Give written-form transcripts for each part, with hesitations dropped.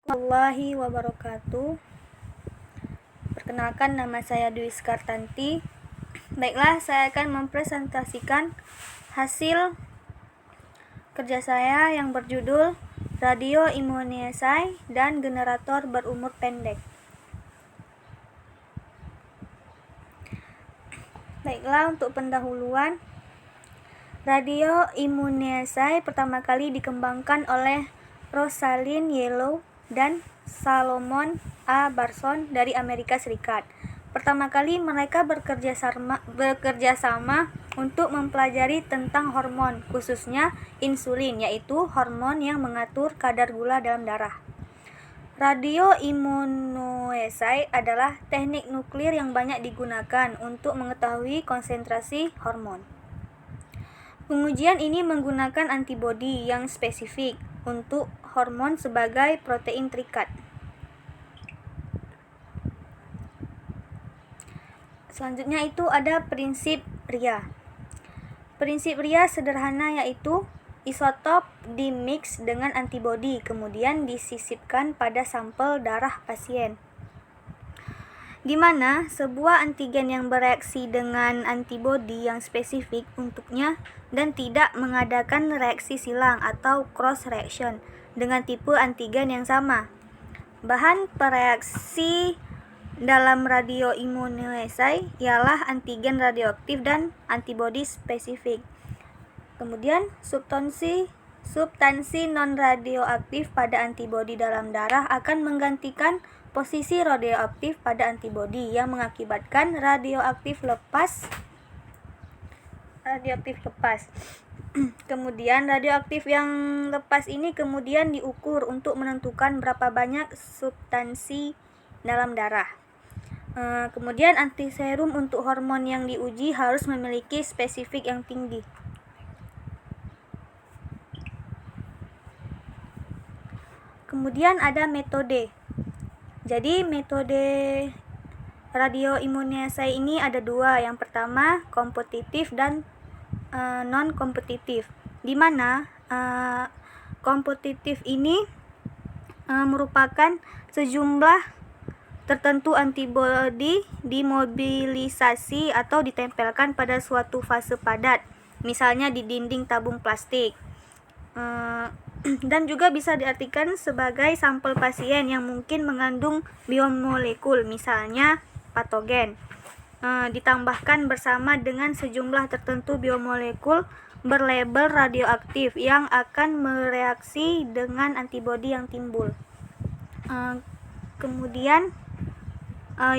Warahmatullahi wabarakatuh. Perkenalkan, nama saya Dwi Skartanti. Baiklah, saya akan mempresentasikan hasil kerja saya yang berjudul Radio Immunoassay dan Generator Berumur Pendek. Baiklah, untuk pendahuluan, Radio Immunoassay pertama kali dikembangkan oleh Rosalind Yellow dan Salomon A. Barson dari Amerika Serikat. Pertama kali mereka bekerja sama untuk mempelajari tentang hormon, khususnya insulin, yaitu hormon yang mengatur kadar gula dalam darah. Radio immunoassay adalah teknik nuklir yang banyak digunakan untuk mengetahui konsentrasi hormon. Pengujian ini menggunakan antibodi yang spesifik untuk hormon sebagai protein terikat. Selanjutnya itu ada prinsip RIA. Prinsip RIA sederhana, yaitu isotop dimix dengan antibodi kemudian disisipkan pada sampel darah pasien, di mana sebuah antigen yang bereaksi dengan antibodi yang spesifik untuknya dan tidak mengadakan reaksi silang atau cross reaction dengan tipe antigen yang sama. Bahan pereaksi dalam radio immunoassay ialah antigen radioaktif dan antibodi spesifik. Kemudian substansi non-radioaktif pada antibodi dalam darah akan menggantikan posisi radioaktif pada antibodi yang mengakibatkan radioaktif lepas. Kemudian radioaktif yang lepas ini kemudian diukur untuk menentukan berapa banyak substansi dalam darah. Kemudian antiserum untuk hormon yang diuji harus memiliki spesifik yang tinggi. Kemudian ada metode. Jadi metode radio immunoassay ini ada dua. Yang pertama kompetitif dan non-kompetitif, di mana kompetitif ini merupakan sejumlah tertentu antibodi dimobilisasi atau ditempelkan pada suatu fase padat, misalnya di dinding tabung plastik, dan juga bisa diartikan sebagai sampel pasien yang mungkin mengandung biomolekul, misalnya patogen, ditambahkan bersama dengan sejumlah tertentu biomolekul berlabel radioaktif yang akan bereaksi dengan antibodi yang timbul. Kemudian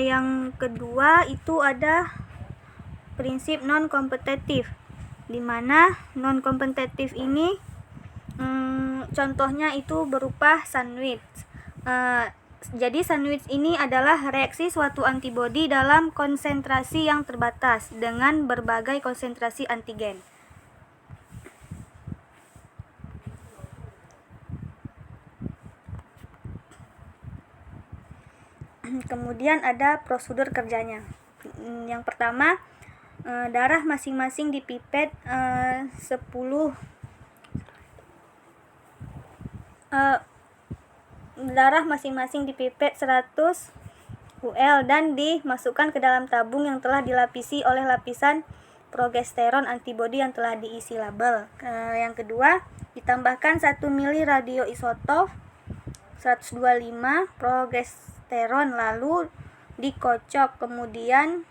yang kedua itu ada prinsip non-kompetitif, di mana non-kompetitif ini contohnya itu berupa sandwich. Jadi sandwich ini adalah reaksi suatu antibodi dalam konsentrasi yang terbatas dengan berbagai konsentrasi antigen. Kemudian ada prosedur kerjanya. Yang pertama, darah masing-masing dipipet 10 darah masing-masing dipipet 100 UL dan dimasukkan ke dalam tabung yang telah dilapisi oleh lapisan progesteron antibodi yang telah diisi label. Yang kedua, ditambahkan 1 ml radioisotop 125 progesteron lalu dikocok, kemudian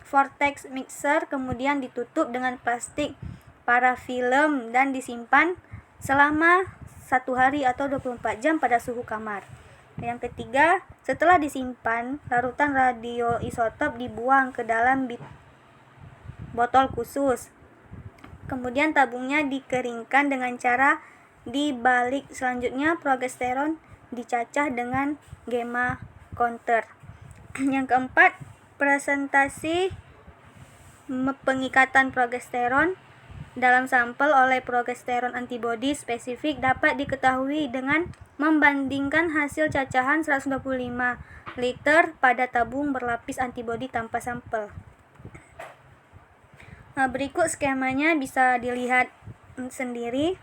vortex mixer, kemudian ditutup dengan plastik parafilm dan disimpan selama 1 hari atau 24 jam pada suhu kamar. Yang ketiga, setelah disimpan, larutan radioisotop dibuang ke dalam botol khusus. Kemudian tabungnya dikeringkan dengan cara dibalik. Selanjutnya progesteron dicacah dengan gamma counter. Yang keempat, presentasi pengikatan progesteron dalam sampel oleh progesteron antibodi spesifik dapat diketahui dengan membandingkan hasil cacahan 125 liter pada tabung berlapis antibodi tanpa sampel. Berikut skemanya bisa dilihat sendiri.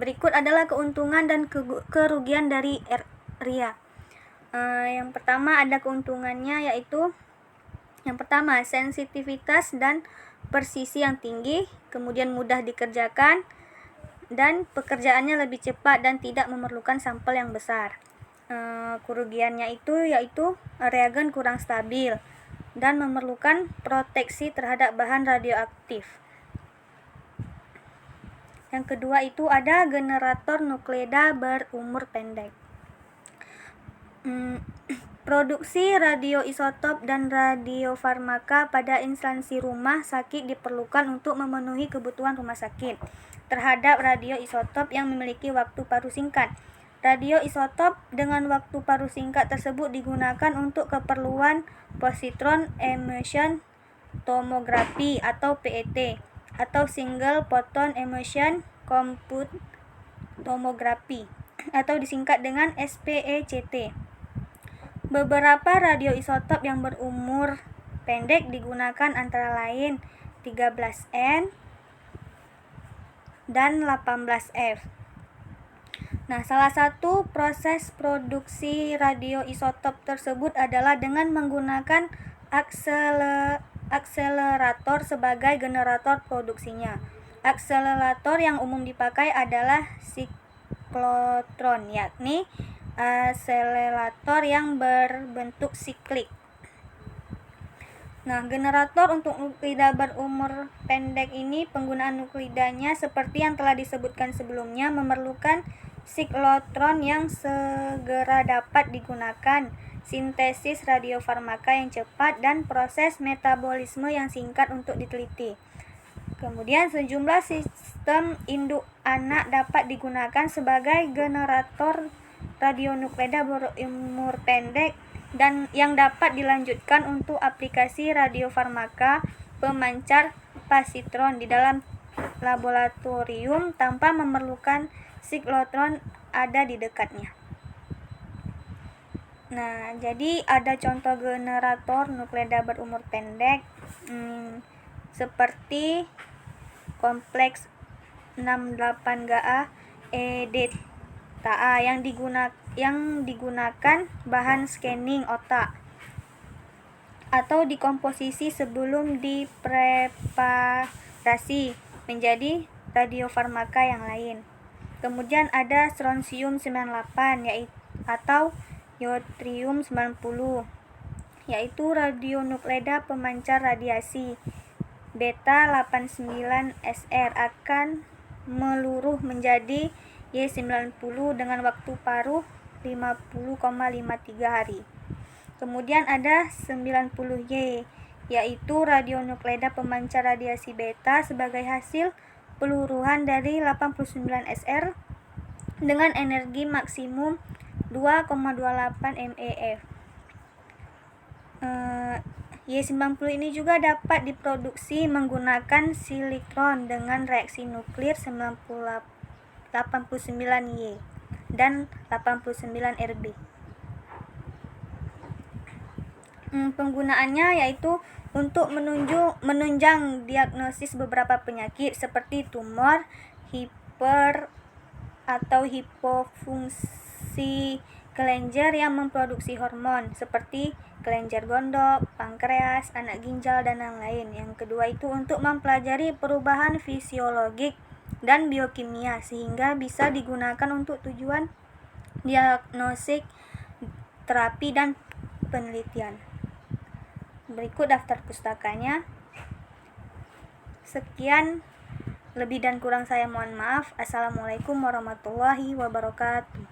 Berikut adalah keuntungan dan kerugian dari RIA. Yang pertama ada keuntungannya, yaitu yang pertama sensitivitas dan presisi yang tinggi, kemudian mudah dikerjakan, dan pekerjaannya lebih cepat dan tidak memerlukan sampel yang besar. Kerugiannya itu yaitu reagen kurang stabil dan memerlukan proteksi terhadap bahan radioaktif. Yang kedua itu ada generator nukleida berumur pendek. Produksi radioisotop dan radiofarmaka pada instansi rumah sakit diperlukan untuk memenuhi kebutuhan rumah sakit terhadap radioisotop yang memiliki waktu paruh singkat. Radioisotop dengan waktu paruh singkat tersebut digunakan untuk keperluan positron emission tomography atau PET atau single photon emission compute tomography atau disingkat dengan SPECT. Beberapa radioisotop yang berumur pendek digunakan antara lain 13N dan 18F. Nah, salah satu proses produksi radioisotop tersebut adalah dengan menggunakan akselerator sebagai generator produksinya. Akselerator yang umum dipakai adalah siklotron, yakni akselerator yang berbentuk siklik. Nah, generator untuk nuklida berumur pendek ini, penggunaan nuklidanya seperti yang telah disebutkan sebelumnya memerlukan siklotron yang segera dapat digunakan, sintesis radiofarmaka yang cepat, dan proses metabolisme yang singkat untuk diteliti. Kemudian sejumlah sistem induk anak dapat digunakan sebagai generator radionuklida berumur pendek dan yang dapat dilanjutkan untuk aplikasi radiofarmaka pemancar positron di dalam laboratorium tanpa memerlukan siklotron ada di dekatnya. Nah, jadi ada contoh generator nuklida berumur pendek seperti kompleks 68Ga EDTA yang digunakan bahan scanning otak atau dikomposisi sebelum dipreparasi menjadi radiofarmaka yang lain. Kemudian ada strontium 98 atau yttrium 90, yaitu radionuklida pemancar radiasi. Beta 89SR akan meluruh menjadi Y90 dengan waktu paruh 50,53 hari. Kemudian ada 90Y, yaitu radionuklida pemancar radiasi beta sebagai hasil peluruhan dari 89SR dengan energi maksimum 2,28 MeV. Y90 ini juga dapat diproduksi menggunakan silikon dengan reaksi nuklir 89Y dan 89Rb. Penggunaannya yaitu untuk menunjang diagnosis beberapa penyakit seperti tumor, hipofungsi kelenjar yang memproduksi hormon seperti kelenjar gondok, pankreas, anak ginjal, dan lain-lain. Yang kedua itu untuk mempelajari perubahan fisiologik dan biokimia sehingga bisa digunakan untuk tujuan diagnostik, terapi, dan penelitian. Berikut daftar pustakanya. Sekian, lebih dan kurang saya mohon maaf. Assalamualaikum warahmatullahi wabarakatuh.